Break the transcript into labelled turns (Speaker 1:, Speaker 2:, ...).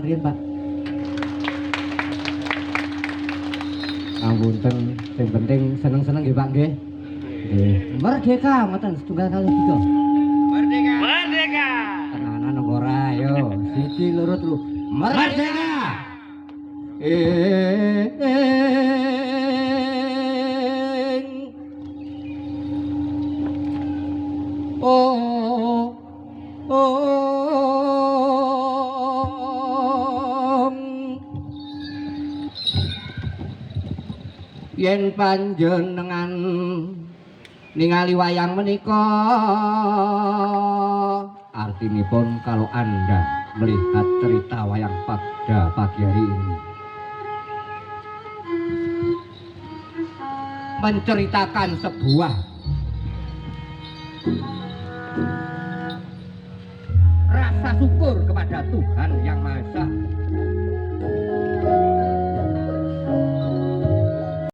Speaker 1: riyen, Pak. Ngapunten, sing penting seneng-seneng nggih, Pak nggih. Nggih. Merdeka ngoten setunggal kali tiga.
Speaker 2: Merdeka. Merdeka.
Speaker 1: Tenanan apa ora ayo. Siji loro telu. Merdeka. Oh, yen panjenengan ningali wayang menika artinipun kalau Anda melihat cerita wayang pada pagi hari ini menceritakan sebuah rasa syukur kepada Tuhan Yang Maha Esa